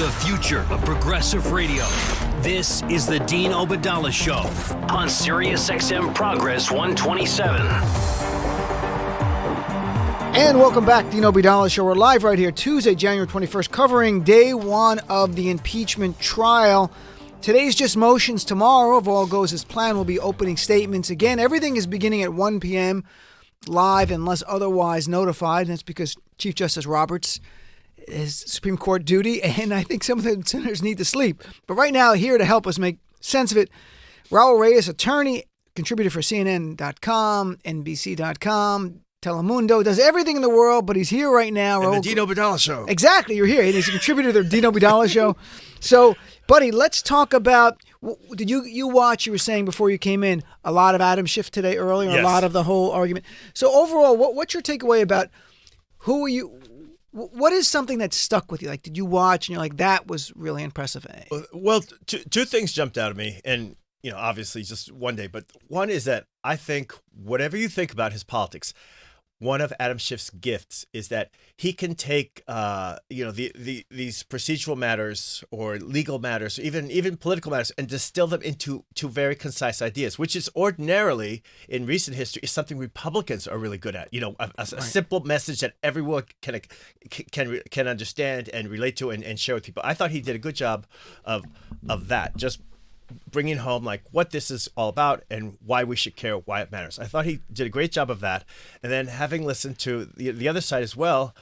The future of progressive radio. This is the Dean Obadala Show on SiriusXM Progress 127. And welcome back, Dean Obadala Show. We're live right here Tuesday, January 21st, covering day one of the impeachment trial. Today's just motions. Tomorrow, if all goes as planned, will be opening statements. Again, everything is beginning at 1 p.m. live unless otherwise notified. And that's because Chief Justice Roberts is Supreme Court duty, and I think some of the senators need to sleep. But right now, here to help us make sense of it, Raul Reyes, attorney, contributor for CNN.com, NBC.com, Telemundo, does everything in the world, but he's here right now. And the Dean Obadala Show. Exactly, you're here. He's a contributor to the Dean Obadala Show. So, buddy, let's talk about, did you watch, you were saying before you came in, a lot of Adam Schiff today earlier, Yes. a lot of the whole argument. So overall, what's your takeaway about who are you, what is something that stuck with you? Like, did you watch and you're like, that was really impressive? Well, two things jumped out at me, and obviously just one day. But one is that I think whatever you think about his politics, one of Adam Schiff's gifts is that he can take these procedural matters or legal matters, or even political matters, and distill them into very concise ideas, which is ordinarily in recent history is something Republicans are really good at. A simple message that everyone can understand and relate to and share with people. I thought he did a good job of that. Just bringing home like what this is all about and why we should care, why it matters. I thought he did a great job of that. And then having listened to the other side as well,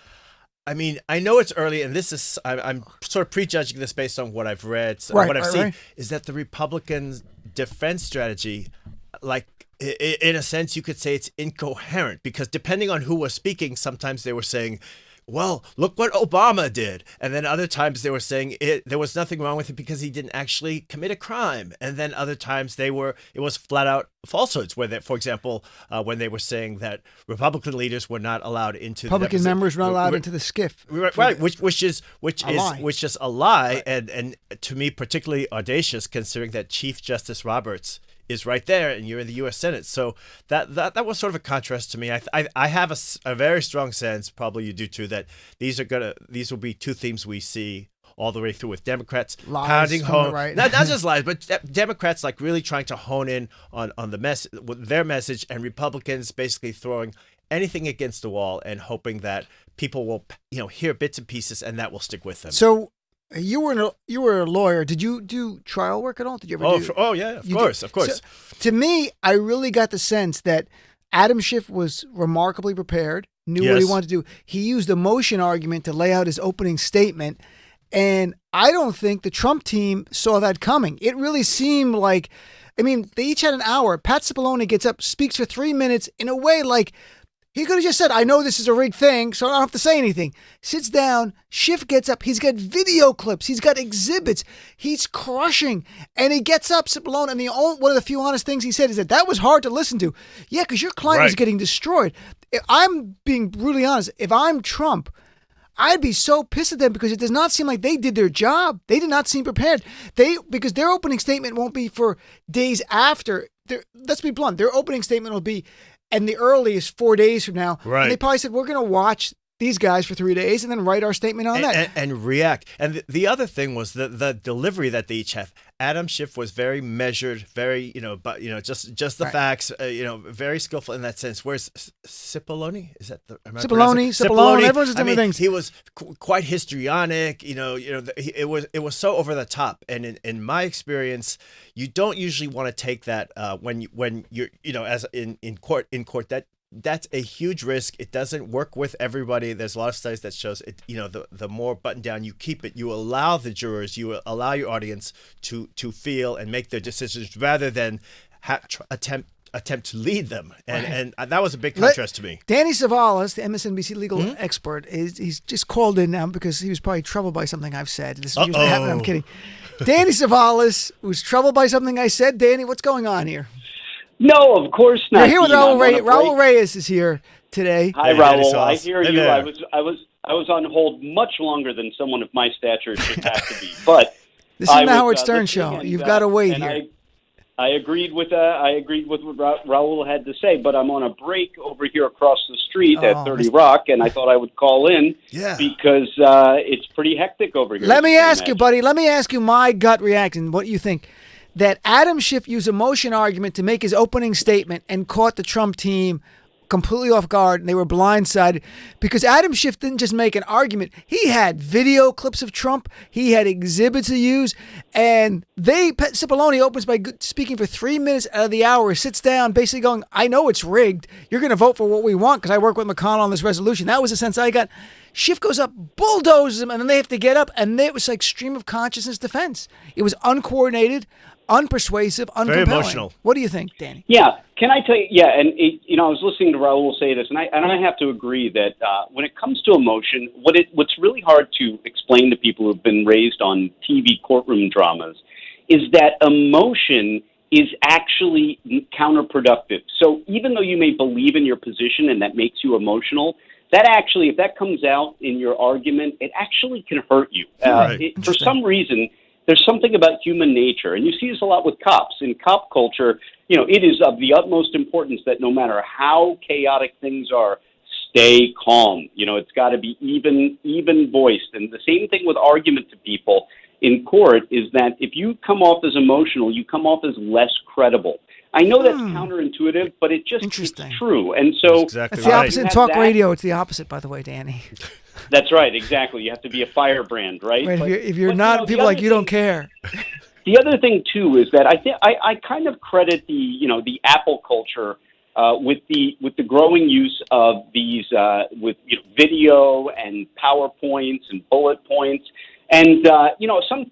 I mean, I know it's early, and this is I'm sort of prejudging this based on what I've read, what I've seen, is that the Republicans' defense strategy, like in a sense, you could say it's incoherent, because depending on who was speaking, sometimes they were saying, well, look what Obama did. And then other times they were saying there was nothing wrong with it because he didn't actually commit a crime. And then other times it was flat out falsehoods, where for example, when they were saying that Republican leaders were not allowed into Republican members were not allowed into the SCIF. Right, which is a lie, and to me particularly audacious, considering that Chief Justice Roberts is right there, and you're in the U.S. Senate. So that was sort of a contrast to me. I have a very strong sense, probably you do too, that these will be two themes we see all the way through, with Democrats pounding home, not just lies, but Democrats like really trying to hone in on their message, and Republicans basically throwing anything against the wall and hoping that people will hear bits and pieces, and that will stick with them. So you were a lawyer. Did you do trial work at all? Did you ever do? Oh yeah, of course. So, to me, I really got the sense that Adam Schiff was remarkably prepared, knew what he wanted to do. He used a motion argument to lay out his opening statement, and I don't think the Trump team saw that coming. It really seemed like, I mean, they each had an hour. Pat Cipollone gets up, speaks for 3 minutes in a way like, he could have just said, I know this is a rigged thing, so I don't have to say anything. Sits down, Schiff gets up, he's got video clips, he's got exhibits, he's crushing, and he gets up, Cipollone, and one of the few honest things he said is that was hard to listen to. Yeah, because your client is getting destroyed. I'm being brutally honest. If I'm Trump, I'd be so pissed at them, because it does not seem like they did their job. They did not seem prepared. Because their opening statement won't be for days after. Let's be blunt. Their opening statement will be, and the earliest 4 days from now. Right. And they probably said, we're going to watch these guys for 3 days and then write our statement on that. And react. And the other thing was the delivery that they each have. Adam Schiff was very measured, very, just the facts, very skillful in that sense. Whereas Cipollone, is that the... Cipollone, everyone's different things. He was quite histrionic, it was so over the top. And in my experience, you don't usually want to take that when you're, as in court, that's a huge risk. It doesn't work with everybody. There's a lot of studies that shows it. The more buttoned down you keep it, you allow the jurors, you allow your audience to feel and make their decisions rather than attempt to lead them. And that was a big contrast to me. Danny Savalas, the MSNBC legal expert, he's just called in now because he was probably troubled by something I've said. This is usually happening. I'm kidding. Danny Savalas was troubled by something I said. Danny, what's going on here? No, of course not. You're here with Raul Reyes. Raul Reyes is here today. Hi, Raul. I hear you. I was on hold much longer than someone of my stature should have to be. But this is the Howard Stern show. You've got to wait here. I agreed with what Raul had to say, but I'm on a break over here across the street at 30 Rock, and I thought I would call in because it's pretty hectic over here. Let me ask you, buddy. Let me ask you my gut reaction. What you think? That Adam Schiff used a motion argument to make his opening statement and caught the Trump team completely off guard, and they were blindsided because Adam Schiff didn't just make an argument. He had video clips of Trump. He had exhibits to use, and Cipollone opens by speaking for 3 minutes out of the hour, sits down, basically going, I know it's rigged. You're going to vote for what we want because I work with McConnell on this resolution. That was the sense I got. Schiff goes up, bulldozes him, and then they have to get up, and it was like stream of consciousness defense. It was uncoordinated, unpersuasive, uncompelling. Very emotional. What do you think, Danny? Yeah, can I tell you? Yeah, and I was listening to Raul say this, and I have to agree that when it comes to emotion, what's really hard to explain to people who've been raised on TV courtroom dramas is that emotion is actually counterproductive. So even though you may believe in your position and that makes you emotional, that actually, if that comes out in your argument, it actually can hurt you. For some reason, there's something about human nature, and you see this a lot with cops. In cop culture, it is of the utmost importance that no matter how chaotic things are, stay calm. It's got to be even voiced. And the same thing with argument to people in court is that if you come off as emotional, you come off as less credible. I know that's counterintuitive, but it's true. And so that's the opposite in talk radio. It's the opposite, by the way, Danny. That's right, exactly. You have to be a firebrand, right? If you're not, people like you don't care. The other thing too is that I kind of credit the Apple culture with the growing use of these with video and PowerPoints and bullet points. And,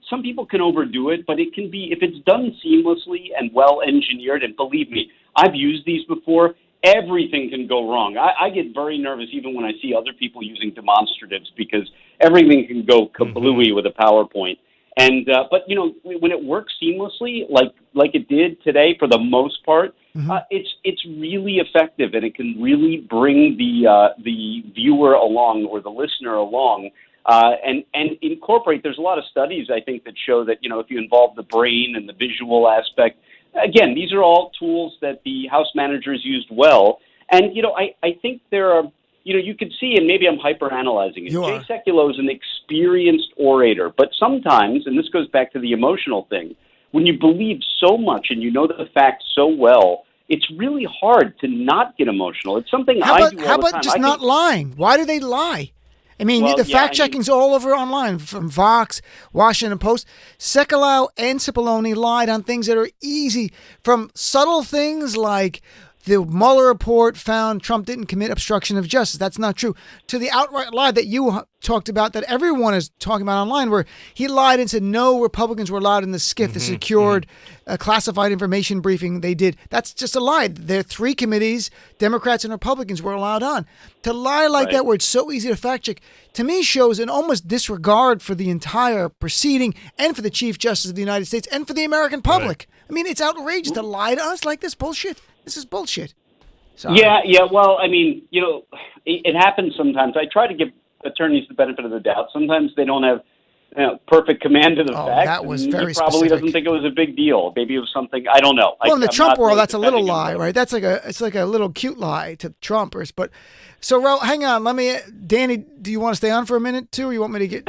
some people can overdo it, but it can be, if it's done seamlessly and well engineered, and believe me, I've used these before, everything can go wrong. I get very nervous even when I see other people using demonstratives because everything can go kablooey with a PowerPoint. And, but when it works seamlessly, like it did today for the most part, it's really effective, and it can really bring the viewer along or the listener along. And incorporate, there's a lot of studies, I think, that show that, if you involve the brain and the visual aspect, again, these are all tools that the House managers used well. And, I think there are, you could see, and maybe I'm hyper-analyzing it, Jay Sekulow is an experienced orator, but sometimes, and this goes back to the emotional thing, when you believe so much and you know the facts so well, it's really hard to not get emotional. It's something I do all the time. How about just not lying? Why do they lie? I mean, the fact-checking's all over online, from Vox, Washington Post. Sekulow and Cipollone lied on things that are easy, from subtle things like the Mueller report found Trump didn't commit obstruction of justice. That's not true. To the outright lie that you talked about, that everyone is talking about online, where he lied and said no Republicans were allowed in the SCIF, the secured classified information briefing they did. That's just a lie. There are 3 committees, Democrats and Republicans, were allowed on. To lie like that, where it's so easy to fact check, to me shows an almost disregard for the entire proceeding and for the Chief Justice of the United States and for the American public. I mean, it's outrageous to lie to us like this. Bullshit. This is bullshit. Sorry. Yeah. Well, I mean, it happens sometimes. I try to give attorneys the benefit of the doubt. Sometimes they don't have perfect command of the facts. That was very specific. He probably doesn't think it was a big deal. Maybe it was something, I don't know. Well, in the Trump world, that's a little lie, right? That's like a little cute lie to Trumpers. But so, Raul, hang on. Danny, do you want to stay on for a minute too, or you want me to get?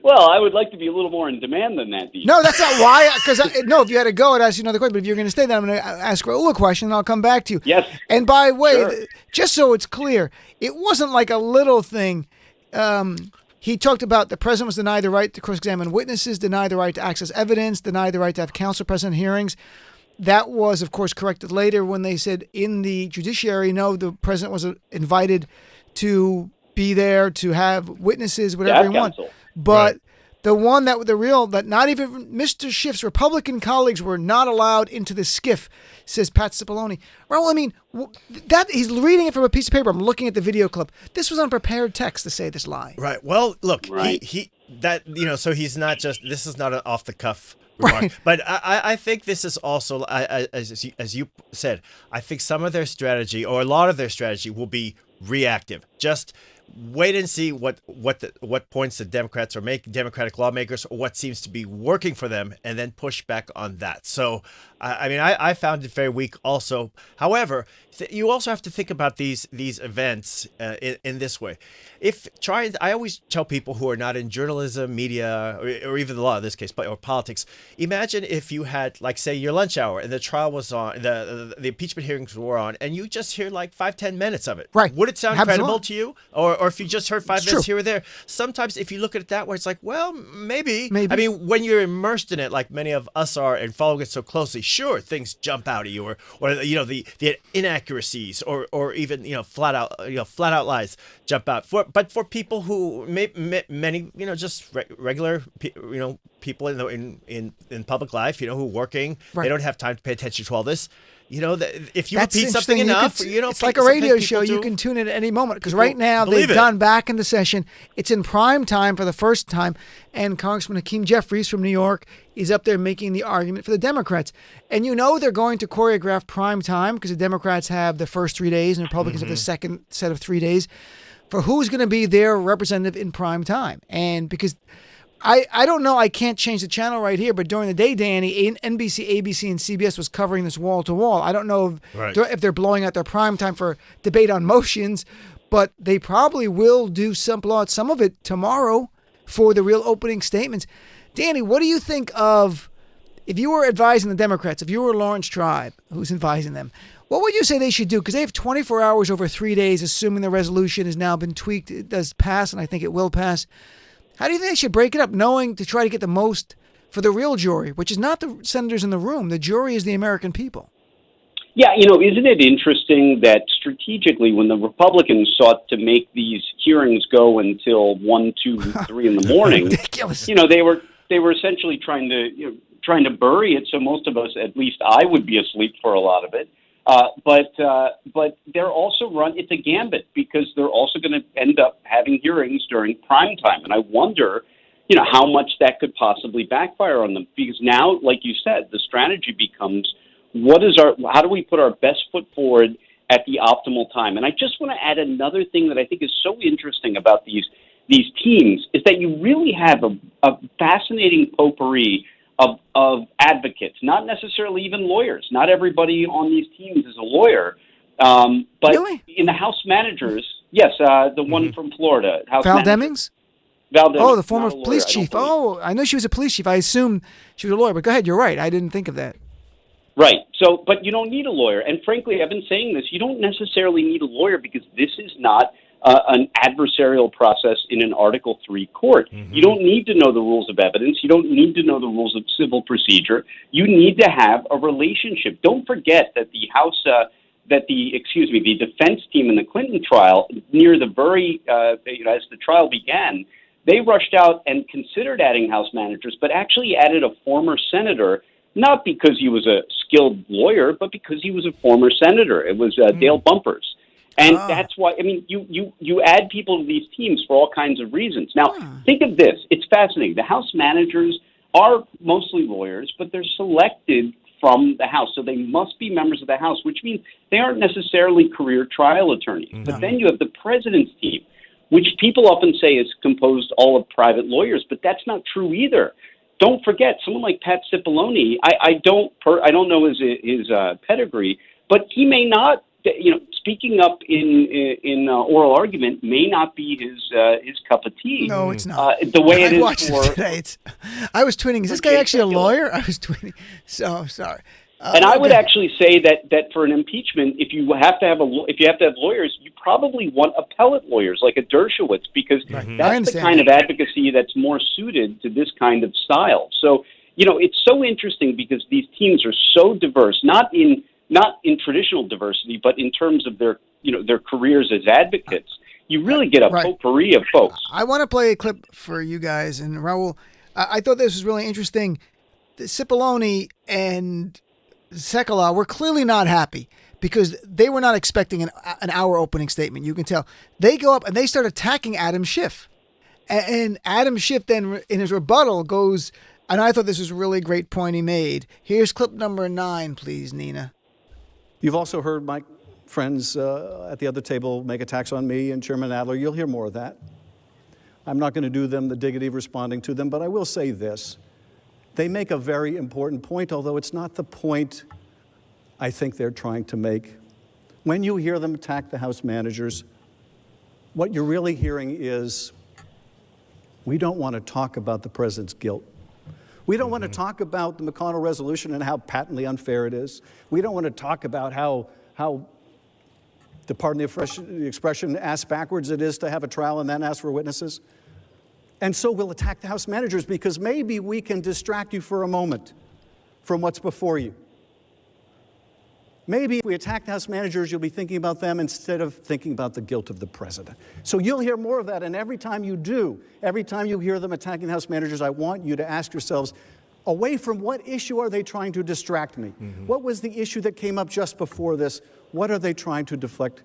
Well, I would like to be a little more in demand than that. No, that's not why. Because if you had to go, I'd ask you another question. But if you're going to stay, then I'm going to ask Raul a question, and I'll come back to you. Yes. And by the way, just so it's clear, it wasn't like a little thing. He talked about the president was denied the right to cross-examine witnesses, denied the right to access evidence, denied the right to have counsel present in hearings. That was, of course, corrected later when they said in the judiciary, no, the president was invited to be there to have witnesses, whatever he wanted. But the one that not even Mr. Schiff's Republican colleagues were not allowed into the SCIF, says Pat Cipollone. Well, I mean, that he's reading it from a piece of paper. I'm looking at the video clip. This was unprepared text to say this lie. Right. Well, look, so he's not just, this is not an off the cuff remark. Right. But I think this is also, as you said, I think some of their strategy or a lot of their strategy will be reactive. Just wait and see what points the Democrats are making, Democratic lawmakers, or what seems to be working for them, and then push back on that. So, I found it very weak also. However, you also have to think about these events in this way. I always tell people who are not in journalism, media, or even the law in this case, or politics, imagine if you had, like, say, your lunch hour and the trial was on, the impeachment hearings were on, and you just hear like 5-10 minutes of it. Right. Would it sound Absolutely. credible to you? Or if you just heard 5 minutes here or there? Sometimes if you look at it that way, it's like, well, maybe. I mean, when you're immersed in it, like many of us are, and following it so closely, sure, things jump out at you, or the inaccuracies, or even flat out lies jump out. But for people who many just regular people in public life, who are working, they don't have time to pay attention to all this. If you repeat something enough, it's like a radio show. You can tune in at any moment, because right now they've gone back into session. It's in prime time for the first time, and Congressman Hakeem Jeffries from New York is up there making the argument for the Democrats. And they're going to choreograph prime time, because the Democrats have the first 3 days and the Republicans have the second set of 3 days for who's going to be their representative in prime time. And because I don't know, I can't change the channel right here, but during the day, Danny, NBC, ABC, and CBS was covering this wall to wall. I don't know if they're blowing out their prime time for debate on motions, but they probably will do some of it tomorrow for the real opening statements. Danny, what do you think of, if you were advising the Democrats, if you were Lawrence Tribe, who's advising them, what would you say they should do? Because they have 24 hours over 3 days, assuming the resolution has now been tweaked. It does pass, and I think it will pass. How do you think they should break it up, knowing to try to get the most for the real jury, which is not the senators in the room? The jury is the American people. Yeah, isn't it interesting that strategically, when the Republicans sought to make these hearings go until 1, 2, 3 in the morning, ridiculous. They were essentially trying to bury it, so most of us, at least I, would be asleep for a lot of it. But they're also it's a gambit, because they're also going to end up having hearings during prime time. And I wonder, how much that could possibly backfire on them, because now, like you said, the strategy becomes, how do we put our best foot forward at the optimal time? And I just want to add another thing that I think is so interesting about these teams, is that you really have a fascinating potpourri of advocates, not necessarily even lawyers. Not everybody on these teams is a lawyer. But really? In the House managers, yes, the one from Florida. Val Demings? Val Demings. Oh, the former police chief. Oh, I know she was a police chief. I assumed she was a lawyer, but go ahead. You're right. I didn't think of that. Right. So, but you don't need a lawyer. And frankly, I've been saying this, you don't necessarily need a lawyer, because this is not an adversarial process in an Article III court. You don't need to know the rules of evidence. You don't need to know the rules of civil procedure. You need to have a relationship. Don't forget that the defense team in the Clinton trial, near the very, as the trial began, they rushed out and considered adding House managers, but actually added a former senator, not because he was a skilled lawyer, but because he was a former senator. It was Dale Bumpers. And that's why, you add people to these teams for all kinds of reasons. Now, think of this. It's fascinating. The House managers are mostly lawyers, but they're selected from the House. So they must be members of the House, which means they aren't necessarily career trial attorneys. But then you have the president's team, which people often say is composed all of private lawyers, but that's not true either. Don't forget, someone like Pat Cipollone, I don't know his pedigree, but he may not, speaking up in oral argument may not be his cup of tea. No, it's not. The way it I is for today. I was tweeting. Is this guy actually a lawyer? I was tweeting. So sorry. And I would actually say that for an impeachment, if you have to have lawyers, you probably want appellate lawyers like a Dershowitz, because that's the kind of advocacy that's more suited to this kind of style. So it's so interesting, because these teams are so diverse, not in traditional diversity, but in terms of their careers as advocates. You really get a potpourri of folks. I want to play a clip for you guys. And Raul, I thought this was really interesting. Cipollone and Sekulow were clearly not happy, because they were not expecting an hour opening statement. You can tell. They go up and they start attacking Adam Schiff. And Adam Schiff then, in his rebuttal, goes, and I thought this was a really great point he made. Here's clip number 9, please, Nina. You've also heard friends at the other table make attacks on me and Chairman Adler. You'll hear more of that. I'm not going to do them the dignity of responding to them, but I will say this. They make a very important point, although it's not the point I think they're trying to make. When you hear them attack the House managers, what you're really hearing is, we don't want to talk about the president's guilt. We don't want to talk about the McConnell resolution and how patently unfair it is. We don't want to talk about how to pardon the expression, ass backwards it is to have a trial and then ask for witnesses. And so we'll attack the House managers because maybe we can distract you for a moment from what's before you. Maybe if we attack the House managers, you'll be thinking about them instead of thinking about the guilt of the president. So you'll hear more of that, and every time you do, every time you hear them attacking the House managers, I want you to ask yourselves, away from what issue are they trying to distract me? What was the issue that came up just before this? What are they trying to deflect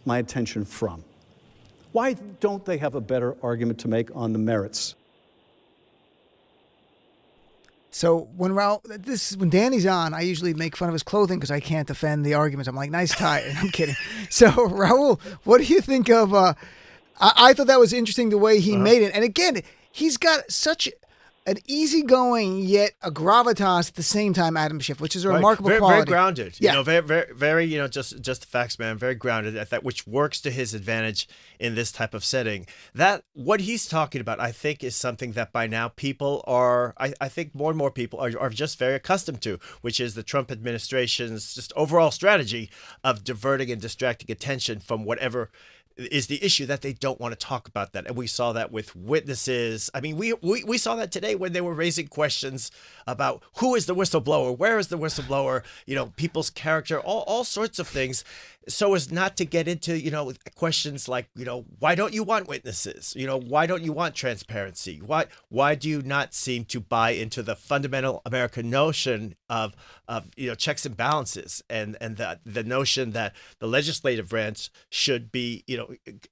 my attention from? Why don't they have a better argument to make on the merits? So when when Danny's on, I usually make fun of his clothing because I can't defend the arguments. I'm like, nice tie. I'm kidding. So Raul, what do you think of? I thought that was interesting the way he made it. And again, he's got such an easygoing yet a gravitas at the same time, Adam Schiff, which is a remarkable quality. Very grounded. Yeah. Very, just the facts, man. Very grounded at that, which works to his advantage in this type of setting. That what he's talking about, I think, is something that by now people are, I think more and more people are just very accustomed to, which is the Trump administration's just overall strategy of diverting and distracting attention from whatever is the issue that they don't want to talk about that. And we saw that with witnesses. I mean, we saw that today when they were raising questions about who is the whistleblower, where is the whistleblower, people's character, all sorts of things, so as not to get into, questions like, why don't you want witnesses? Why don't you want transparency? Why do you not seem to buy into the fundamental American notion of checks and balances and the notion that the legislative branch should be,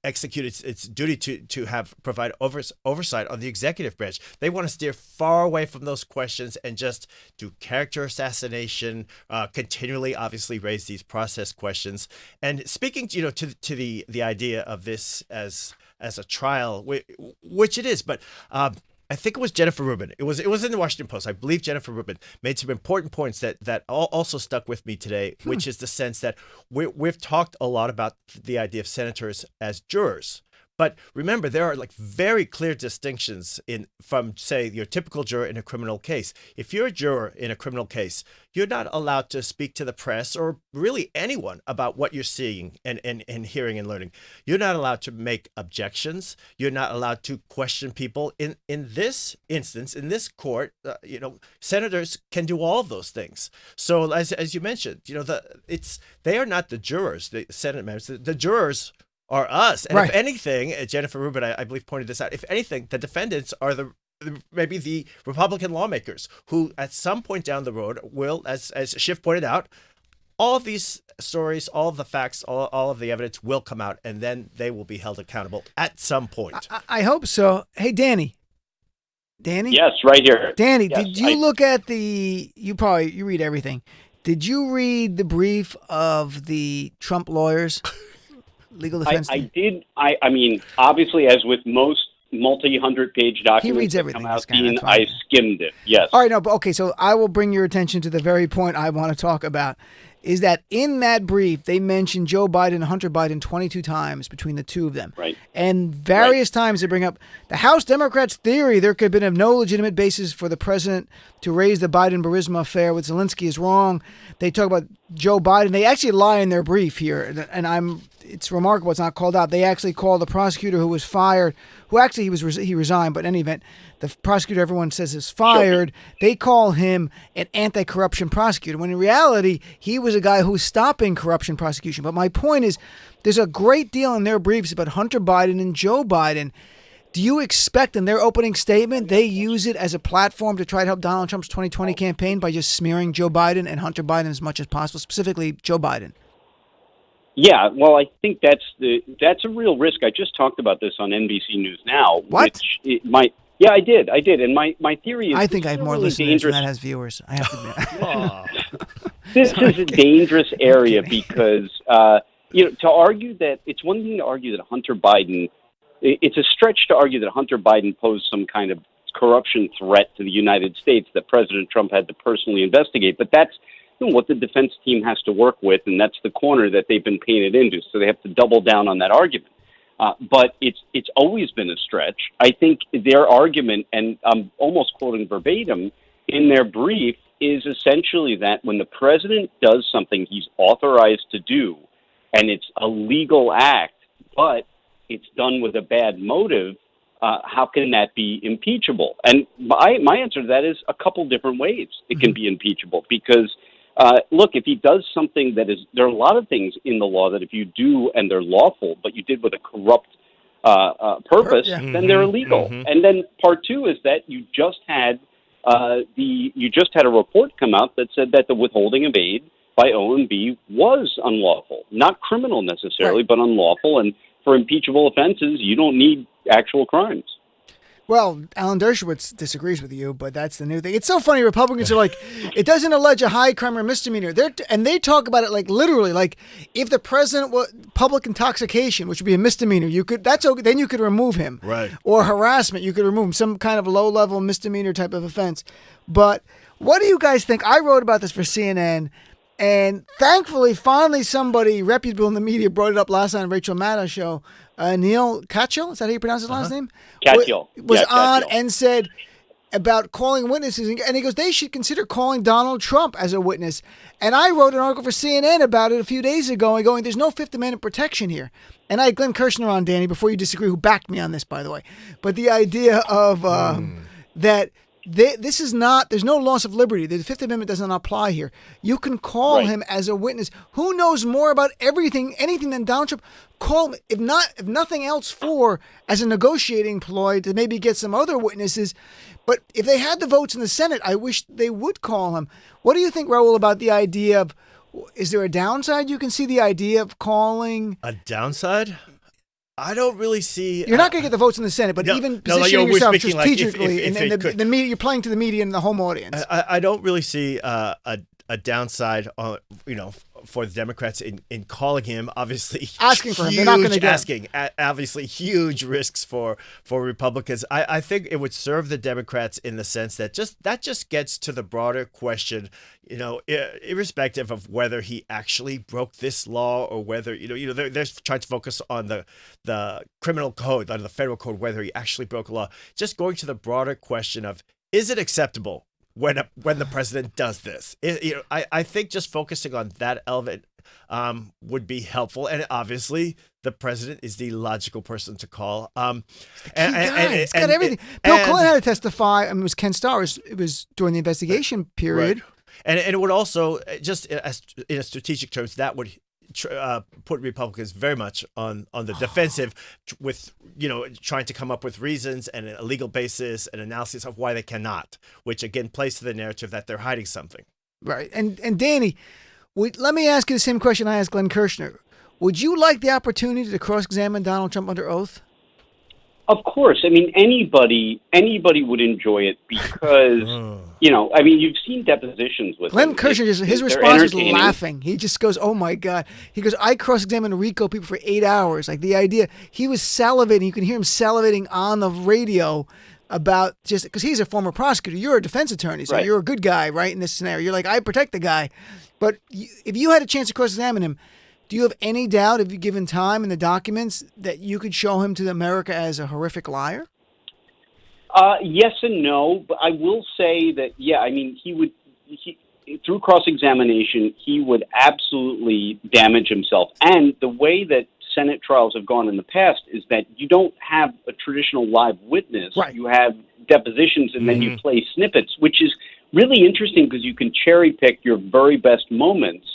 execute its duty to provide oversight on the executive branch. They want to steer far away from those questions and just do character assassination, continually obviously raise these process questions. And speaking, to the idea of this as a trial, which it is, but I think it was Jennifer Rubin. It was in the Washington Post. I believe Jennifer Rubin made some important points that also stuck with me today, which is the sense that we've talked a lot about the idea of senators as jurors. But remember, there are very clear distinctions from, say, your typical juror in a criminal case. If you're a juror in a criminal case, you're not allowed to speak to the press or really anyone about what you're seeing and hearing and learning. You're not allowed to make objections. You're not allowed to question people. In this instance, in this court, senators can do all of those things. So as you mentioned, they are not the jurors, the Senate members. The jurors are us. And If anything, Jennifer Rubin, I believe, pointed this out, if anything, the defendants are maybe the Republican lawmakers who at some point down the road will, as Schiff pointed out, all of these stories, all of the facts, all of the evidence will come out, and then they will be held accountable at some point. I hope so. Hey, Danny? Yes, right here. Danny, yes, did you look at you read everything. Did you read the brief of the Trump lawyers? Legal defense. I did. I mean, obviously, as with most multi-100-page documents, he reads everything. I skimmed it. Yes. All right. No, but okay. So I will bring your attention to the very point I want to talk about. Is that in that brief they mentioned Joe Biden and Hunter Biden 22 times between the two of them, right? And various times they bring up the House Democrats' theory there could have been no legitimate basis for the president to raise the Biden-Burisma affair with Zelensky is wrong. They talk about Joe Biden. They actually lie in their brief here, and it's remarkable it's not called out. They actually call the prosecutor who was fired, who actually he resigned, but in any event, the prosecutor everyone says is fired. They call him an anti-corruption prosecutor, when in reality, he was a guy who was stopping corruption prosecution. But my point is, there's a great deal in their briefs about Hunter Biden and Joe Biden. Do you expect in their opening statement they use it as a platform to try to help Donald Trump's 2020 campaign by just smearing Joe Biden and Hunter Biden as much as possible, specifically Joe Biden? Yeah, well, I think that's a real risk. I just talked about this on NBC News Now. What? Yeah, I did. And my theory is I think I have more really listeners dangerous. than that has viewers. I have to admit. This is a dangerous area because, to argue that it's one thing to argue that Hunter Biden, it's a stretch to argue that Hunter Biden posed some kind of corruption threat to the United States that President Trump had to personally investigate. But that's what the defense team has to work with, and that's the corner that they've been painted into. So they have to double down on that argument. But it's always been a stretch. I think their argument, and I'm almost quoting verbatim in their brief, is essentially that when the president does something he's authorized to do, and it's a legal act, but it's done with a bad motive, how can that be impeachable? And my answer to that is a couple different ways it can be impeachable. Because, look, if he does something that is, there are a lot of things in the law that if you do and they're lawful, but you did with a corrupt purpose, then they're illegal. And then part two is that you just had a report come out that said that the withholding of aid by OMB was unlawful, not criminal necessarily, but unlawful. And for impeachable offenses, you don't need actual crimes. Well, Alan Dershowitz disagrees with you, but that's the new thing. It's so funny. Republicans are like, it doesn't allege a high crime or misdemeanor. And they talk about it like literally, like if the president was public intoxication, which would be a misdemeanor, then you could remove him. Right. Or harassment, you could remove him, some kind of low-level misdemeanor type of offense. But what do you guys think? I wrote about this for CNN, and thankfully, finally, somebody reputable in the media brought it up last night on Rachel Maddow's show. Neil Katyal, is that how you pronounce his last name? Katyal. Was on Katyal. and said about calling witnesses. And he goes, they should consider calling Donald Trump as a witness. And I wrote an article for CNN about it a few days ago and going, there's no Fifth Amendment protection here. And I had Glenn Kirshner on, Danny, before you disagree, who backed me on this, by the way. But the idea of that this is not, there's no loss of liberty. The Fifth Amendment does not apply here. You can call him as a witness. Who knows more about anything than Donald Trump? Call him, if nothing else, as a negotiating ploy to maybe get some other witnesses. But if they had the votes in the Senate, I wish they would call him. What do you think, Raul, about the idea of, is there a downside you can see the idea of calling? A downside? I don't really see. You're not going to get the votes in the Senate, but even positioning yourself strategically in the media, you're playing to the media and the home audience. I don't really see a downside, for the Democrats in calling him. Obviously, asking for him, they're not going to asking. Obviously, huge risks for Republicans. I think it would serve the Democrats in the sense that just gets to the broader question. Irrespective of whether he actually broke this law or whether they're trying to focus on the criminal code, the federal code, whether he actually broke a law. Just going to the broader question of, is it acceptable when the president does this? I think just focusing on that element would be helpful, and obviously the president is the logical person to call. It's got everything. Bill Clinton had to testify. It was Ken Starr. It was during the investigation period. Right. And it would also, just in a strategic terms, that would put Republicans very much on the defensive with, trying to come up with reasons and a legal basis and analysis of why they cannot, which again plays to the narrative that they're hiding something. Right. And Danny, let me ask you the same question I asked Glenn Kirshner. Would you like the opportunity to cross-examine Donald Trump under oath? Of course. I mean, anybody would enjoy it because, you've seen depositions with Glenn Kirshner, his response was laughing. He just goes, oh, my God. He goes, I cross-examined RICO people for 8 hours. Like the idea, he was salivating. You can hear him salivating on the radio about just because he's a former prosecutor. You're a defense attorney, so you're a good guy, right, in this scenario. You're like, I protect the guy. But if you had a chance to cross-examine him, do you have any doubt, if you given time in the documents, that you could show him to America as a horrific liar? Yes and no, but I will say that, through cross-examination, he would absolutely damage himself. And the way that Senate trials have gone in the past is that you don't have a traditional live witness. Right. You have depositions and then you play snippets, which is really interesting because you can cherry-pick your very best moments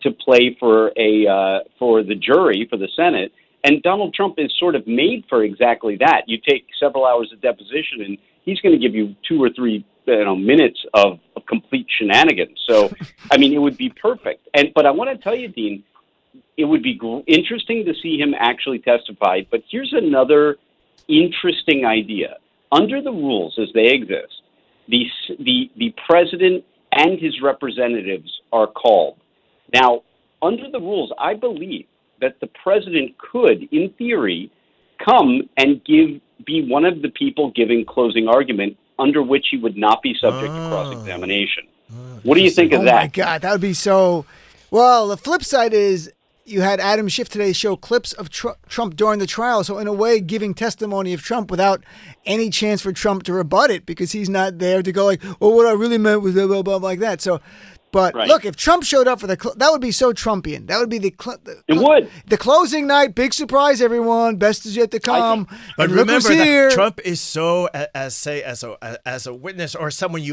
to play for the jury, for the Senate. And Donald Trump is sort of made for exactly that. You take several hours of deposition, and he's going to give you 2 or 3 minutes of complete shenanigans. So, it would be perfect. But I want to tell you, Dean, it would be interesting to see him actually testify. But here's another interesting idea. Under the rules as they exist, the president and his representatives are called. Now, under the rules, I believe that the president could, in theory, come and be one of the people giving closing argument, under which he would not be subject to cross-examination. What do you think of that? Oh, my God. That would be so... Well, the flip side is you had Adam Schiff today show clips of Trump during the trial. So in a way, giving testimony of Trump without any chance for Trump to rebut it because he's not there to go like, oh, what I really meant was blah, blah, blah, like that. So, but look, if Trump showed up for that would be so Trumpian. That would be it would. The closing night, big surprise, everyone. Best is yet to come. But remember that Trump is so, as a witness or someone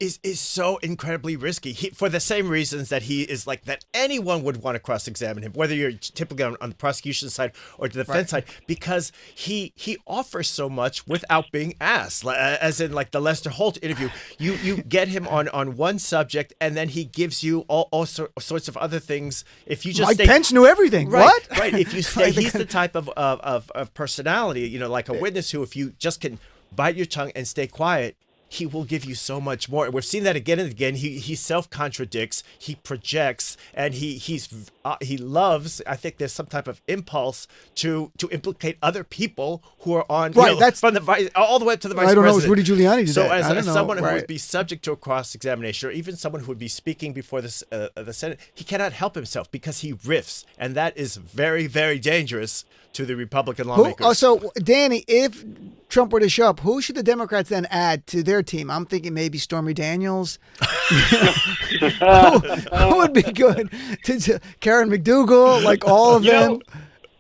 is so incredibly risky for the same reasons that he is like that anyone would want to cross-examine him, whether you're typically on the prosecution side or the defense side, because he offers so much without being asked. As in like the Lester Holt interview, you get him on one subject and then he gives you all sorts of other things. If you just Mike Pence knew everything. Right, What? right. If you stay, he's the type of personality, like a witness who, if you just can bite your tongue and stay quiet, he will give you so much more. We've seen that again and again. He self-contradicts, he projects, and he loves. I think there's some type of impulse to implicate other people who are on that's from the vice all the way up to the vice president. I don't know. It's Rudy Giuliani. Did so that. as someone who would be subject to a cross-examination, or even someone who would be speaking before the Senate, he cannot help himself because he riffs, and that is very, very dangerous to the Republican lawmakers. So, Danny, if Trump were to show up, who should the Democrats then add to their team? I'm thinking maybe Stormy Daniels. who would be good? Karen McDougal, like all of them.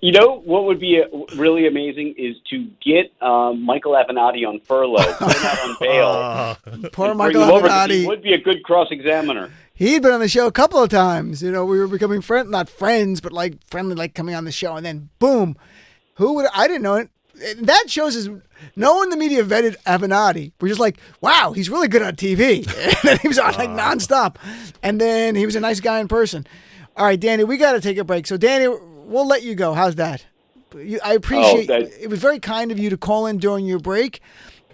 What would be really amazing is to get Michael Avenatti on furlough, put him out on bail. Poor Michael Avenatti. He would be a good cross-examiner. He'd been on the show a couple of times. We were becoming not friends, but like friendly, like coming on the show, and then boom, I didn't know it. That shows us no one in the media vetted Avenatti. We're just like, wow, he's really good on TV. And then he was on like nonstop, and then he was a nice guy in person. All right, Danny, we got to take a break. So, Danny, we'll let you go. How's that? I appreciate it. Was very kind of you to call in during your break.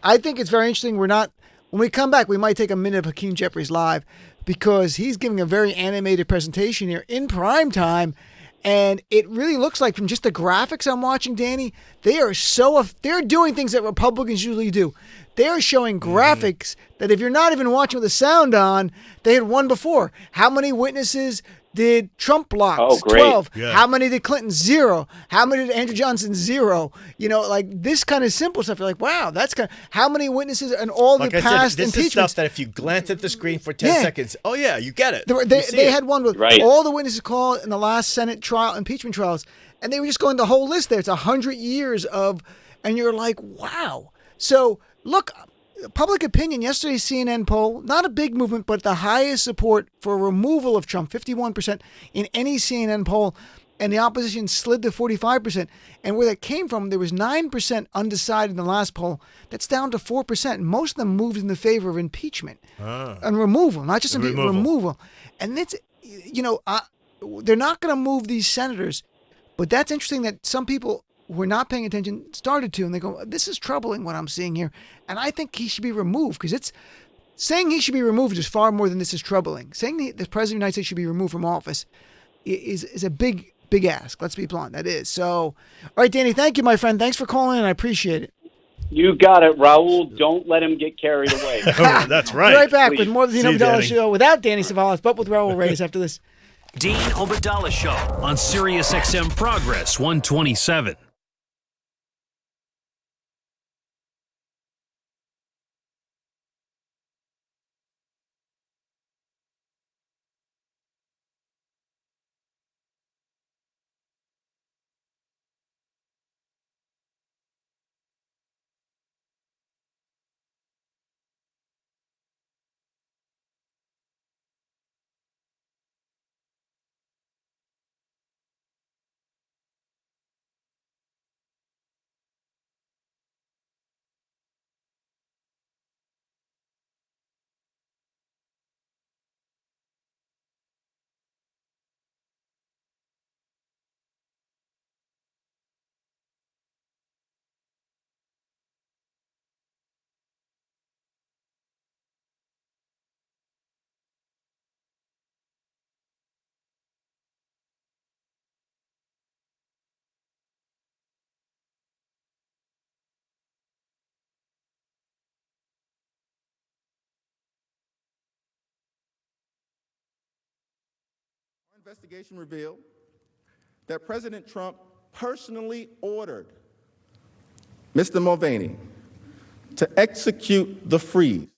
I think it's very interesting. When we come back, we might take a minute of Hakeem Jeffries live because he's giving a very animated presentation here in prime time. And it really looks like from just the graphics I'm watching, Danny, they're doing things that Republicans usually do. They're showing graphics that if you're not even watching with the sound on, they had won before. How many witnesses did Trump block? Oh, great. 12. Yeah. How many did Clinton? 0. How many did Andrew Johnson? 0. Like this kind of simple stuff. You're like, wow, that's kind of, how many witnesses and all the past this impeachments. is stuff that if you glance at the screen for 10 seconds, oh yeah, you get it. They had one with Right. all the witnesses called in the last Senate trial, impeachment trials, and they were just going the whole list there. It's 100 years of, and you're like, wow. So look, public opinion, yesterday's CNN poll, not a big movement, but the highest support for removal of Trump, 51% in any CNN poll, and the opposition slid to 45%. And where that came from, there was 9% undecided in the last poll. That's down to 4%. And most of them moved in the favor of impeachment and removal, not just removal. And it's, they're not going to move these senators, but that's interesting that some people who are not paying attention started to, and they go, this is troubling what I'm seeing here. And I think he should be removed because saying he should be removed is far more than this is troubling. Saying the President of the United States should be removed from office is a big ask. Let's be blunt. That is. So, all right, Danny, thank you, my friend. Thanks for calling in. I appreciate it. You got it, Raul. Don't let him get carried away. That's right. We'll be right back Please. with more of the Dean Obadala Show without Danny Savalas, but with Raul Reyes after this. Dean Obadala Show on Sirius XM Progress 127. Investigation revealed that President Trump personally ordered Mr. Mulvaney to execute the freeze.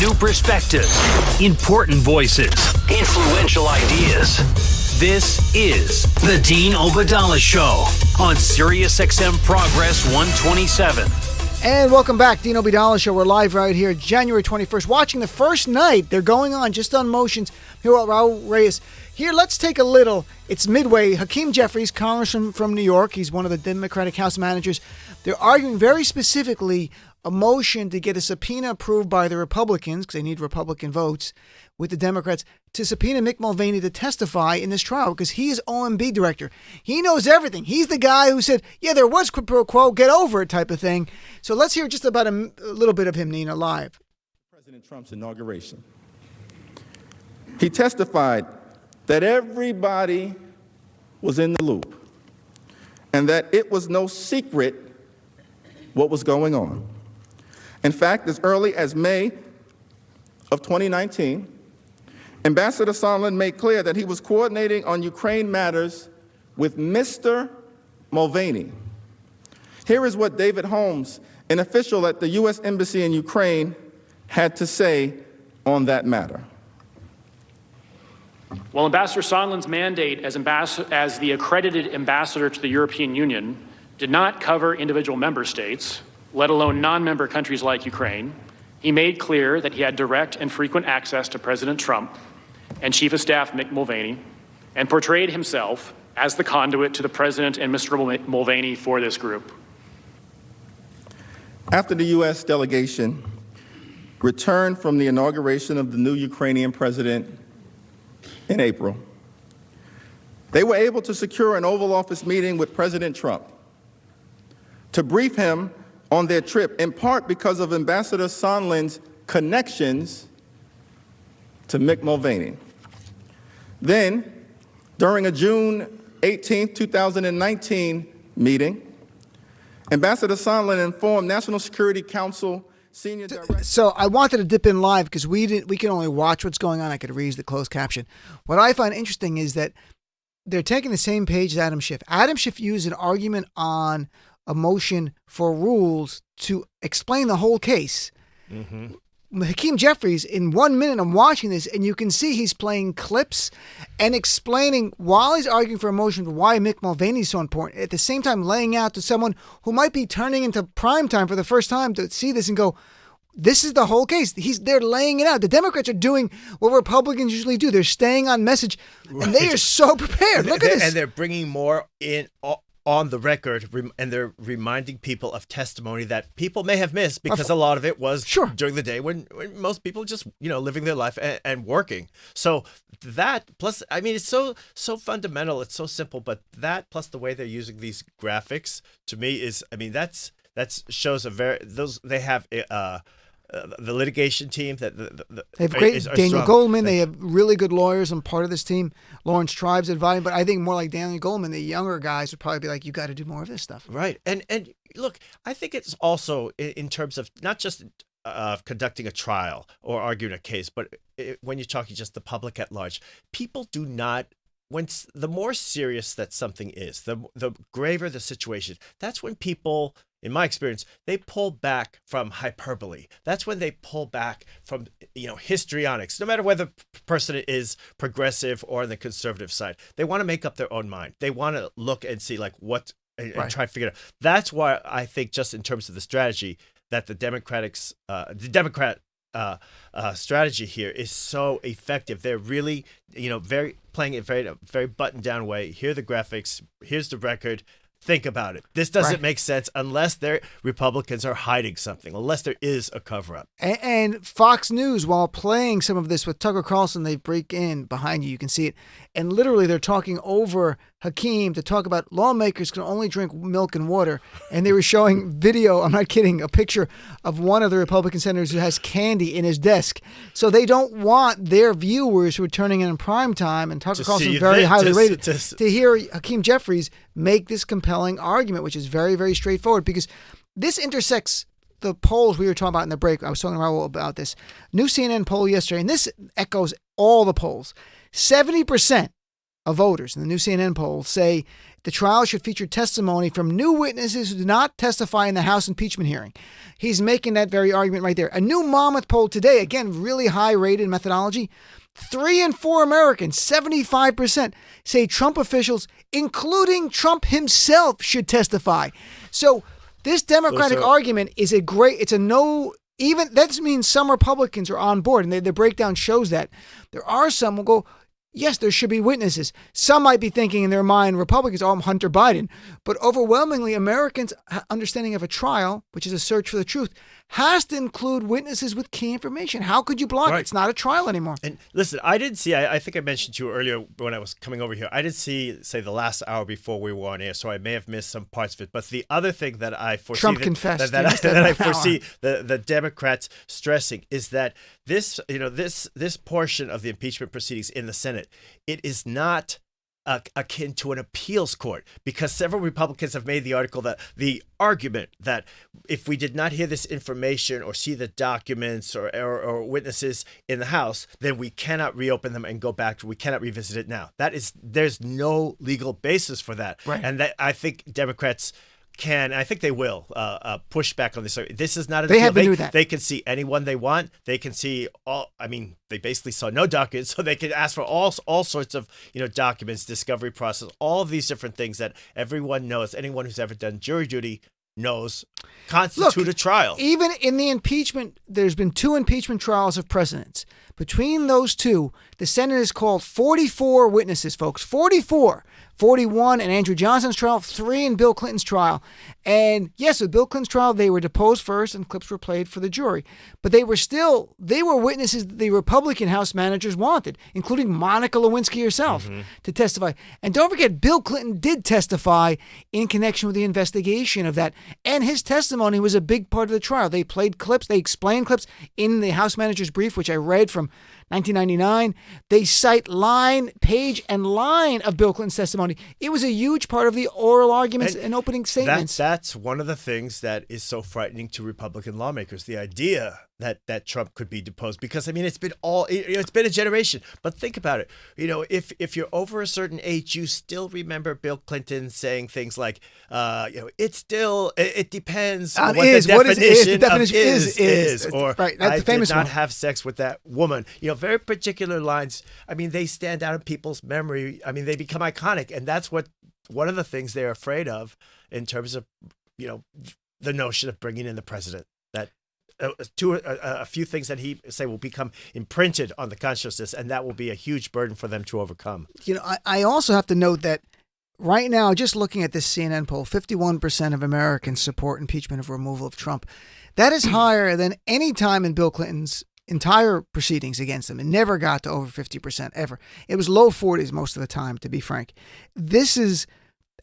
New perspectives, important voices, influential ideas. This is the Dean Obadala Show on SiriusXM Progress 127. And welcome back, Dean Obadala Show. We're live right here, January 21st, watching the first night. They're going on just on motions. Here with Raul Reyes. Here, let's take a little. It's midway. Hakeem Jeffries, congressman from New York. He's one of the Democratic House managers. They're arguing very specifically a motion to get a subpoena approved by the Republicans, because they need Republican votes, with the Democrats, to subpoena Mick Mulvaney to testify in this trial, because he is OMB director. He knows everything. He's the guy who said, yeah, there was quid pro quo, get over it type of thing. So let's hear just about a little bit of him, Nina, live. President Trump's inauguration. He testified that everybody was in the loop and that it was no secret what was going on. In fact, as early as May of 2019, Ambassador Sondland made clear that he was coordinating on Ukraine matters with Mr. Mulvaney. Here is what David Holmes, an official at the U.S. Embassy in Ukraine, had to say on that matter. Well, Ambassador Sondland's mandate as the accredited ambassador to the European Union did not cover individual member states, let alone non-member countries like Ukraine. He made clear that he had direct and frequent access to President Trump and Chief of Staff Mick Mulvaney, and portrayed himself as the conduit to the President and Mr. Mulvaney for this group. After the U.S. delegation returned from the inauguration of the new Ukrainian president in April, they were able to secure an Oval Office meeting with President Trump to brief him on their trip, in part because of Ambassador Sondland's connections to Mick Mulvaney. Then, during a June 18, 2019 meeting, Ambassador Sondland informed National Security Council Senior Director. So I wanted to dip in live because we can only watch what's going on. I could read the closed caption. What I find interesting is that they're taking the same page as Adam Schiff. Adam Schiff used an argument on a motion for rules to explain the whole case. Mm-hmm. Hakeem Jeffries, in 1 minute, I'm watching this, and you can see he's playing clips and explaining while he's arguing for a motion why Mick Mulvaney is so important, at the same time laying out to someone who might be turning into prime time for the first time to see this and go, this is the whole case. They're laying it out. The Democrats are doing what Republicans usually do. They're staying on message, and they are so prepared. Look at this. And they're bringing more in on the record, and they're reminding people of testimony that people may have missed because a lot of it was during the day when most people just, living their life and working. So that plus, I mean, it's so fundamental. It's so simple, but that plus the way they're using these graphics to me is, I mean, that shows they have the litigation team that they have great Daniel Goldman. They have really good lawyers and part of this team. Lawrence Tribe's advising, but I think more like Daniel Goldman, the younger guys would probably be like, you got to do more of this stuff. Right. And look, I think it's also in terms of not just conducting a trial or arguing a case, but when you're talking just the public at large, people do not. The more serious that something is, the graver the situation, that's when people, in my experience, they pull back from hyperbole. That's when they pull back from, histrionics, no matter whether the person is progressive or on the conservative side. They want to make up their own mind. They want to look and see and try to figure it out. That's why I think just in terms of the strategy that the Democrat strategy here is so effective. They're really, playing it very buttoned down way. Here are the graphics. Here's the record. think about it. This doesn't Right. make sense unless Republicans are hiding something, unless there is a cover-up. And Fox News, while playing some of this with Tucker Carlson, they break in behind you. You can see it. And literally, they're talking over Hakeem to talk about lawmakers can only drink milk and water. And they were showing video, I'm not kidding, a picture of one of the Republican senators who has candy in his desk. So they don't want their viewers who are turning in prime time, and Tucker Carlson very highly rated, to hear Hakeem Jeffries make this compelling argument, which is very, very straightforward, because this intersects the polls we were talking about in the break. I was talking to Raul about this new CNN poll yesterday, and this echoes all the polls. 70% of voters in the new CNN poll say the trial should feature testimony from new witnesses who did not testify in the House impeachment hearing. He's making that very argument right there. A new Monmouth poll today, again, really high rated methodology. 3 in 4 Americans, 75%, say Trump officials, including Trump himself, should testify. So this Democratic argument is even that means some Republicans are on board, and the breakdown shows that. There are some who go, yes, there should be witnesses. Some might be thinking in their mind, Republicans, I'm Hunter Biden. But overwhelmingly, Americans' understanding of a trial, which is a search for the truth, has to include witnesses with key information. How could you block it? It's not a trial anymore. And listen, I didn't see, I think I mentioned to you earlier when I was coming over here, I didn't see, say, the last hour before we were on air, so I may have missed some parts of it. But the other thing that I foresee Trump confessed. that I foresee the Democrats stressing is that this portion of the impeachment proceedings in the Senate, it is not akin to an appeals court, because several Republicans have made the argument that if we did not hear this information or see the documents or witnesses in the House, then we cannot reopen them and go back to, we cannot revisit it now. There's no legal basis for that. Right. And that, I think Democrats I think they will push back on this. This is not a deal. They can see anyone they want. They can see all. I mean, they basically saw no documents, so they can ask for all sorts of documents, discovery process, all of these different things that everyone knows. Anyone who's ever done jury duty knows constitute a trial. Even in the impeachment, there's been 2 impeachment trials of presidents. Between those 2, the Senate has called 44 witnesses, folks. 44. 41 in Andrew Johnson's trial, 3 in Bill Clinton's trial. And yes, with Bill Clinton's trial, they were deposed first and clips were played for the jury. But they were witnesses that the Republican House managers wanted, including Monica Lewinsky herself, to testify. And don't forget, Bill Clinton did testify in connection with the investigation of that. And his testimony was a big part of the trial. They played clips, they explained clips in the House manager's brief, which I read from 1999. They cite page and line of Bill Clinton's testimony. It was a huge part of the oral arguments and opening statements. That's one of the things that is so frightening to Republican lawmakers, the idea that Trump could be deposed, because I mean it's been a generation. But think about it. If you're over a certain age, you still remember Bill Clinton saying things like, it depends on what the definition is, or right. That's I the famous did not one. have sex with that woman. Very particular lines. I mean, they stand out in people's memory. I mean, they become iconic, and that's one of the things they're afraid of in terms of the notion of bringing in the president. That a few things that he say will become imprinted on the consciousness, and that will be a huge burden for them to overcome. I also have to note that right now, just looking at this CNN poll, 51% of Americans support impeachment of removal of Trump. That is higher than any time in Bill Clinton's entire proceedings against him. It never got to over 50% ever. It was low 40s most of the time, to be frank.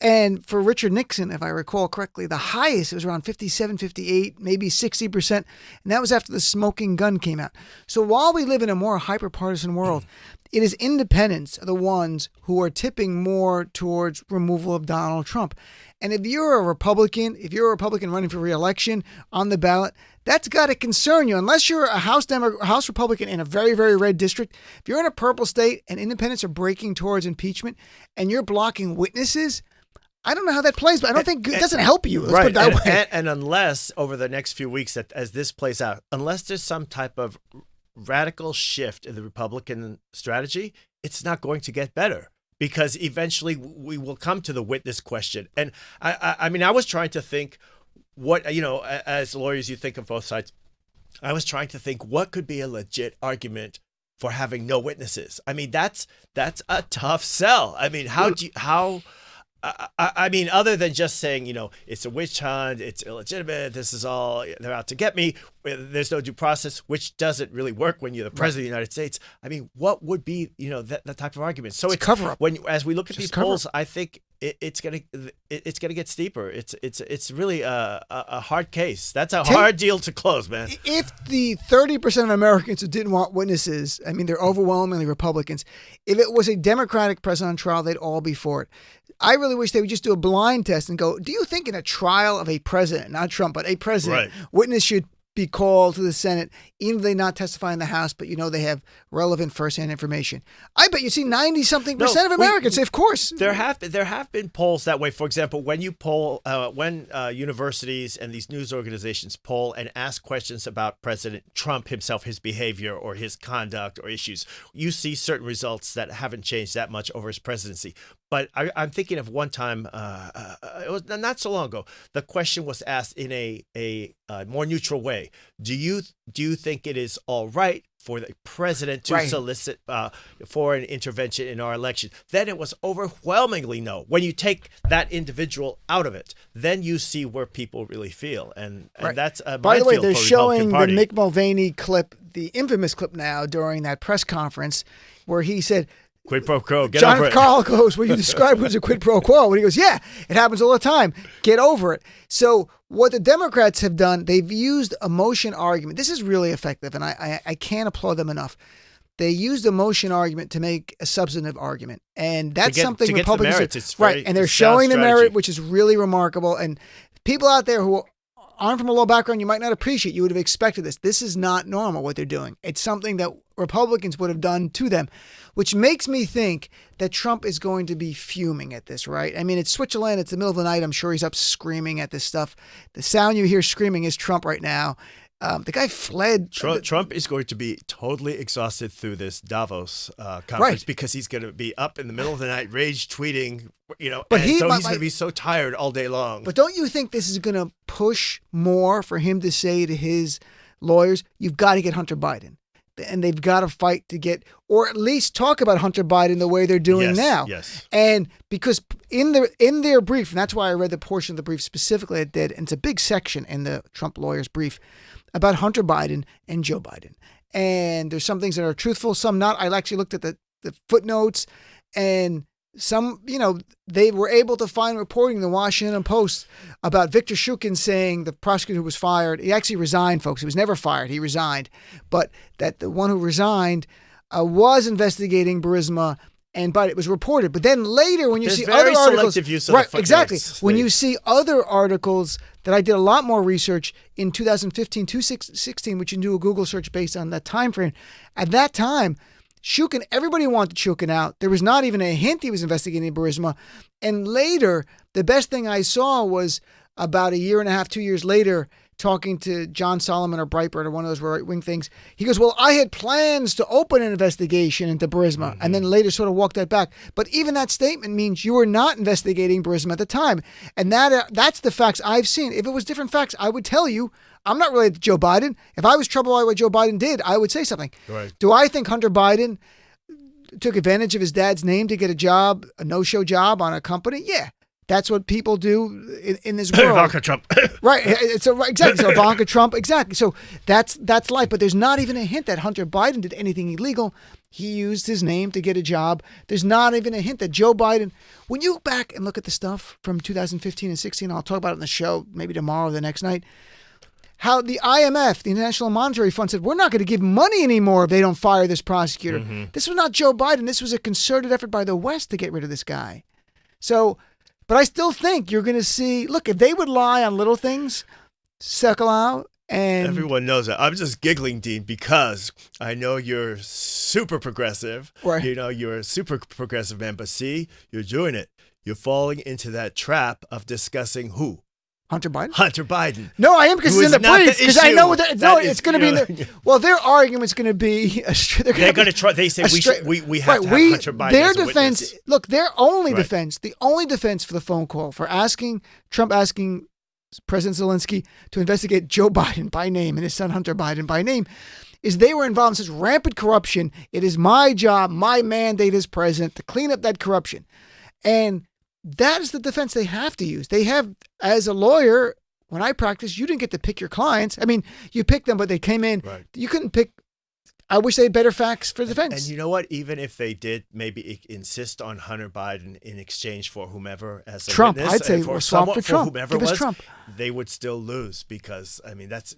And for Richard Nixon, if I recall correctly, the highest, it was around 57, 58, maybe 60%. And that was after the smoking gun came out. So while we live in a more hyper-partisan world, it is independents are the ones who are tipping more towards removal of Donald Trump. And if you're a Republican running for re-election on the ballot, that's got to concern you. Unless you're a House Republican in a very, very red district, if you're in a purple state and independents are breaking towards impeachment and you're blocking witnesses, I don't know how that plays, but I don't think it doesn't help you. Let's put it that way. And unless over the next few weeks, as this plays out, unless there's some type of radical shift in the Republican strategy, it's not going to get better, because eventually we will come to the witness question. And I mean, I was trying to think as lawyers, you think of both sides. I was trying to think what could be a legit argument for having no witnesses. I mean, that's a tough sell. I mean, I mean, other than just saying, it's a witch hunt, it's illegitimate, this is all, they're out to get me, there's no due process, which doesn't really work when you're the president of the United States. I mean, what would be, that type of argument? So it's cover up. As we look at these polls, I think it's gonna get steeper. It's really a hard case. That's a hard deal to close, man. If the 30% of Americans who didn't want witnesses, I mean, they're overwhelmingly Republicans. If it was a Democratic president on trial, they'd all be for it. I really wish they would just do a blind test and go, do you think in a trial of a president, not Trump, but a president, witness should be called to the Senate, even if they not testify in the House, but they have relevant firsthand information? I bet you see 90-something% of Americans say, of course. There have been polls that way. For example, when you poll, when universities and these news organizations poll and ask questions about President Trump himself, his behavior or his conduct or issues, you see certain results that haven't changed that much over his presidency. But I'm thinking of one time, it was not so long ago. The question was asked in a more neutral way. Do you think it is all right for the president to solicit for an intervention in our election? Then it was overwhelmingly no. When you take that individual out of it, then you see where people really feel, and that's a By the way, they're for showing the Party. Mick Mulvaney clip, the infamous clip now during that press conference where he said, quid pro quo, get John over it. Carl goes, well, you describe it as a quid pro quo. And he goes, yeah, it happens all the time. Get over it. So what the Democrats have done, they've used a motion argument. This is really effective, and I can't applaud them enough. They used a motion argument to make a substantive argument. And that's something Republicans do. Right. And they're showing the merit, which is really remarkable. And people out there who aren't from a low background, you might not appreciate. You would have expected this. This is not normal what they're doing. It's something that Republicans would have done to them, which makes me think that Trump is going to be fuming at this, right? I mean, it's Switzerland. It's the middle of the night. I'm sure he's up screaming at this stuff. The sound you hear screaming is Trump right now. The guy fled. Trump is going to be totally exhausted through this Davos conference because he's going to be up in the middle of the night, rage tweeting, but he's going to be so tired all day long. But don't you think this is going to push more for him to say to his lawyers, you've got to get Hunter Biden? And they've got to fight to get, or at least talk about Hunter Biden the way they're doing now. Yes. And because in their brief, and that's why I read the portion of the brief specifically it did, and it's a big section in the Trump lawyers' brief about Hunter Biden and Joe Biden. And there's some things that are truthful, some not. I actually looked at the footnotes, and some, they were able to find reporting in the Washington Post about Victor Shukin saying, the prosecutor who was fired, he actually resigned, folks. He was never fired. He resigned. But that the one who resigned was investigating Burisma, but it was reported. But then later, when you see other articles, use of the footnotes. Exactly. When you see other articles that I did a lot more research in 2015, 2016, which you can do a Google search based on that time frame. At that time, Shukin, everybody wanted Shukin out. There was not even a hint he was investigating Burisma. And later, the best thing I saw was about a year and a half, 2 years later, talking to John Solomon or Breitbart or one of those right-wing things. He goes, well, I had plans to open an investigation into Burisma, and then later sort of walked that back. But even that statement means you were not investigating Burisma at the time. And that's the facts I've seen. If it was different facts, I would tell you. I'm not related to Joe Biden. If I was troubled by what Joe Biden did, I would say something. Right. Do I think Hunter Biden took advantage of his dad's name to get a job, a no-show job on a company? Yeah. That's what people do in this world. Ivanka Trump. Right. Exactly. So Ivanka Trump. Exactly. So that's life. But there's not even a hint that Hunter Biden did anything illegal. He used his name to get a job. There's not even a hint that Joe Biden, when you go back and look at the stuff from 2015 and 16, I'll talk about it in the show maybe tomorrow or the next night, how the IMF, the International Monetary Fund, said, we're not going to give money anymore if they don't fire this prosecutor. Mm-hmm. This was not Joe Biden. This was a concerted effort by the West to get rid of this guy. So, but I still think you're going to see, look, if they would lie on little things, suckle out, and everyone knows that. I'm just giggling, Dean, because I know you're super progressive. Right. You're a super progressive man, but see, you're doing it. You're falling into that trap of discussing who? Hunter Biden? Hunter Biden. No, I am, because it's in the brief. Because I know what it's going to be. In the, well, their argument's going to be they're going to try. They say we have to have Hunter Biden their as a defense. Witness. Look, their only defense, the only defense for the phone call for Trump asking President Zelensky to investigate Joe Biden by name and his son Hunter Biden by name, is they were involved in such rampant corruption. It is my job, my mandate as president, to clean up that corruption. And that is the defense they have to use. They have, as a lawyer, when I practiced, you didn't get to pick your clients. I mean, you picked them, but they came in. Right. You couldn't pick. I wish they had better facts for defense. And you know what? Even if they did maybe insist on Hunter Biden in exchange for whomever as a Trump, witness, I'd say for swap for Trump. whomever Give us was, Trump. they would still lose because I mean that's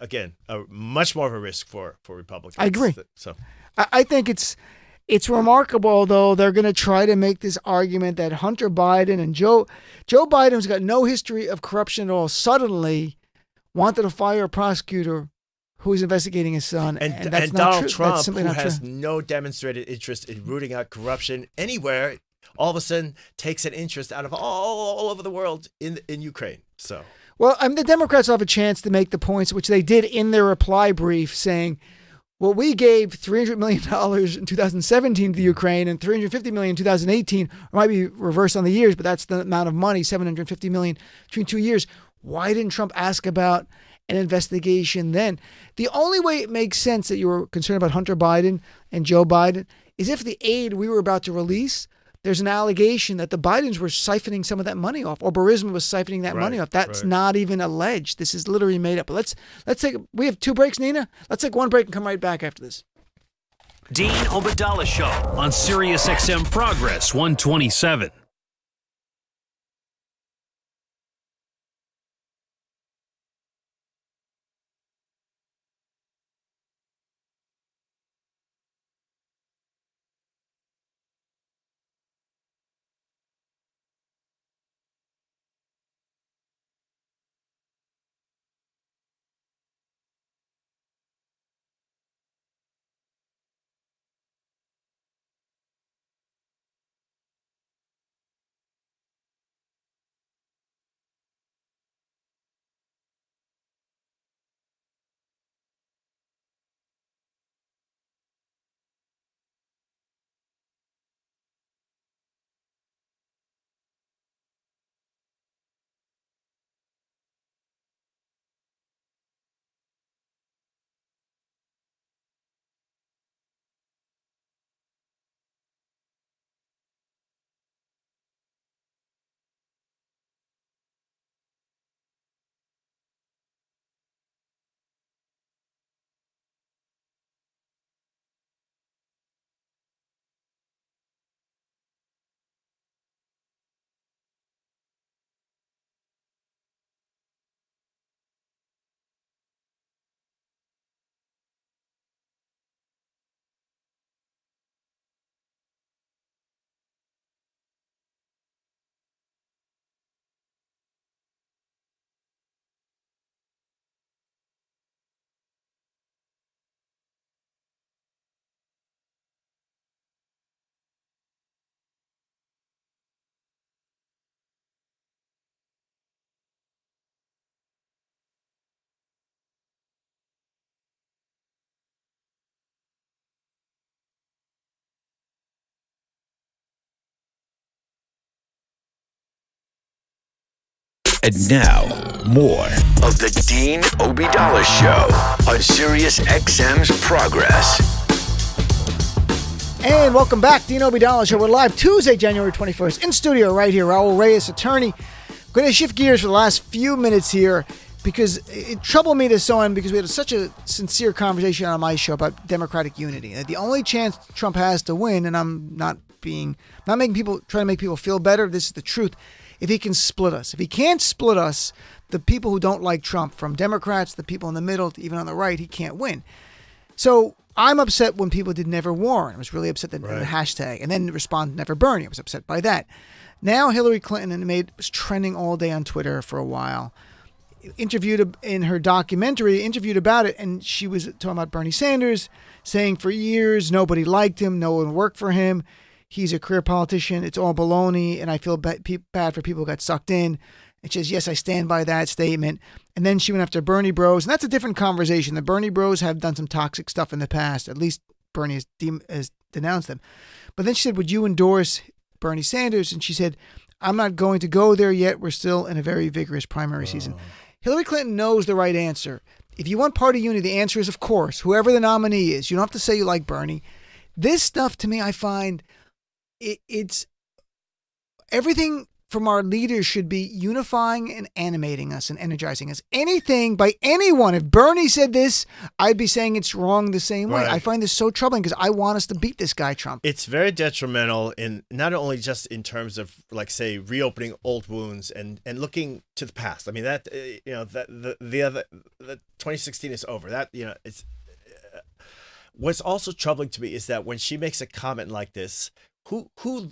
again a much more of a risk for Republicans. I agree. So I think it's remarkable, though. They're going to try to make this argument that Hunter Biden and Joe Biden, who's got no history of corruption at all, suddenly wanted to fire a prosecutor who is investigating his son. And that's not Donald true. Trump, That's simply who not has true. no demonstrated interest in rooting out corruption anywhere, all of a sudden takes an interest out of all over the world in Ukraine. So, Well, the Democrats will have a chance to make the points, which they did in their reply brief, saying, well, we gave $300 million in 2017 to the Ukraine and $350 million in 2018. It might be reversed on the years, but that's the amount of money, $750 million between 2 years. Why didn't Trump ask about an investigation then? The only way it makes sense that you were concerned about Hunter Biden and Joe Biden is if the aid we were about to release, there's an allegation that the Bidens were siphoning some of that money off, or Burisma was siphoning that money off. That's not even alleged. This is literally made up. But let's take. We have 2 breaks, Nina. Let's take one break and come right back after this. Dean Obadala Show on Sirius XM Progress 127. And now, more of the Dean Obadala Show on Sirius XM's Progress. And welcome back, Dean Obadala Show. We're live Tuesday, January 21st, in studio right here. Raul Reyes, attorney. Going to shift gears for the last few minutes here because it troubled me to so end because we had such a sincere conversation on my show about Democratic unity. The only chance Trump has to win, and I'm not making people, trying to make people feel better. This is the truth. If he can split us. If he can't split us, the people who don't like Trump, from Democrats, the people in the middle, to even on the right, he can't win. So I'm upset when people did Never Warren. I was really upset that the hashtag, and then respond Never Bernie. I was upset by that. Now Hillary Clinton was trending all day on Twitter for a while. Interviewed in her documentary, interviewed about it, and she was talking about Bernie Sanders, saying for years nobody liked him, no one worked for him. He's a career politician. It's all baloney, and I feel bad for people who got sucked in. And she says, yes, I stand by that statement. And then she went after Bernie bros, and that's a different conversation. The Bernie bros have done some toxic stuff in the past. At least Bernie has denounced them. But then she said, would you endorse Bernie Sanders? And she said, I'm not going to go there yet. We're still in a very vigorous primary season. Hillary Clinton knows the right answer. If you want party unity, the answer is, of course, whoever the nominee is. You don't have to say you like Bernie. This stuff, to me, I find... It's everything from our leaders should be unifying and animating us and energizing us. Anything by anyone, if Bernie said this, I'd be saying it's wrong the same way. Right. I find this so troubling because I want us to beat this guy, Trump. It's very detrimental in not only just in terms of, like, say, reopening old wounds and looking to the past. I mean, that, that the 2016 is over. That, it's what's also troubling to me is that when she makes a comment like this, who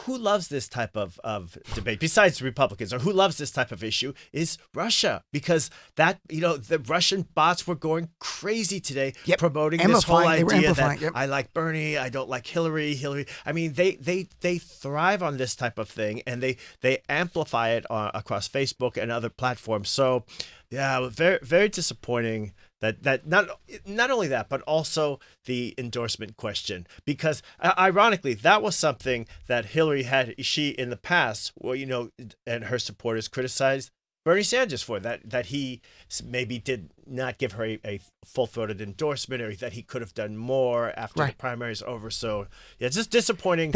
loves this type of debate besides Republicans, or who loves this type of issue is Russia, because that, the Russian bots were going crazy today, promoting this whole idea that I like Bernie, I don't like Hillary. I mean, they thrive on this type of thing, and they amplify it across Facebook and other platforms. So yeah, very, very disappointing that not only that, but also the endorsement question, because ironically, that was something that Hillary she in the past, and her supporters criticized Bernie Sanders for, that he maybe did not give her a full-throated endorsement, or that he could have done more after the primaries over. So yeah, just disappointing.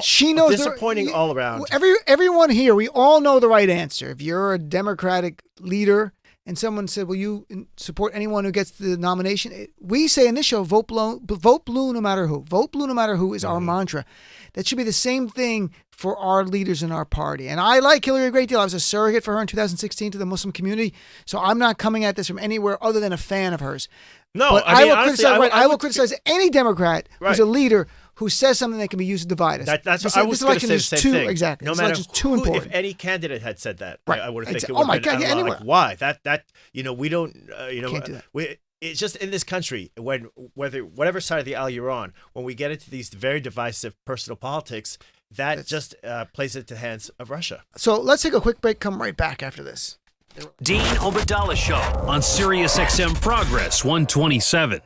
She knows disappointing all around. Everyone here, we all know the right answer. If you're a Democratic leader and someone said, will you support anyone who gets the nomination? We say in this show, vote blue no matter who. Vote blue no matter who is our mantra. That should be the same thing for our leaders in our party. And I like Hillary a great deal. I was a surrogate for her in 2016 to the Muslim community. So I'm not coming at this from anywhere other than a fan of hers. No, but I will criticize any Democrat who's a leader who says something that can be used to divide us. That's I was going to say the same thing. Exactly. No this matter too important. If any candidate had said that, I would have think it oh would my have been God, anywhere. like, why? That we don't, Can't do that. It's just in this country, whatever side of the aisle you're on, when we get into these very divisive personal politics, that just plays into the hands of Russia. So let's take a quick break. Come right back after this. Dean Obadala Show on Sirius XM Progress 127.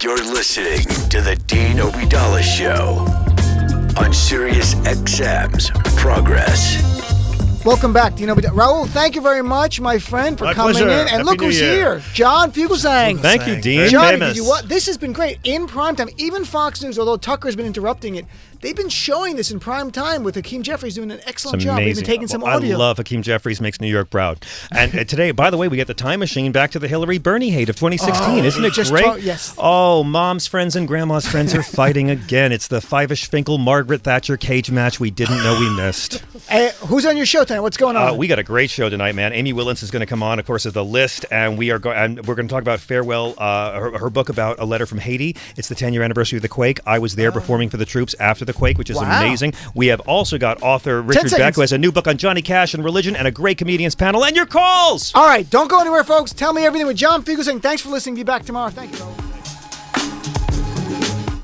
You're listening to the Dean Obadala Show on Sirius XM's Progress. Welcome back, Dean Obadala. Raul, thank you very much, my friend, for coming pleasure. in. And Happy look New who's Year. here. John Fugelsang. Thank you, Dean. John, this has been great. In primetime, even Fox News, although Tucker's been interrupting it, they've been showing this in prime time with Hakeem Jeffries doing an excellent job. We've been taking some audio. I love Hakeem Jeffries, makes New York proud. And today, by the way, we get the time machine back to the Hillary Bernie hate of 2016. Isn't it great? Yes. Oh, mom's friends and grandma's friends are fighting again. It's the Five-ish Finkel Margaret Thatcher cage match we didn't know we missed. Who's on your show tonight? tonight? What's going on? We got a great show tonight, man. Amy Willens is going to come on, of course, as The List, and we're going to talk about Farewell, her book about a letter from Haiti. It's the 10-year anniversary of the quake. I was there performing for the troops after the quake, which is amazing. We have also got author Richard Beck, who has a new book on Johnny Cash and religion, and a great comedians panel, and your calls. All right, don't go anywhere, folks. Tell me everything with John Fugelsang. Thanks for listening. Be back tomorrow. Thank you.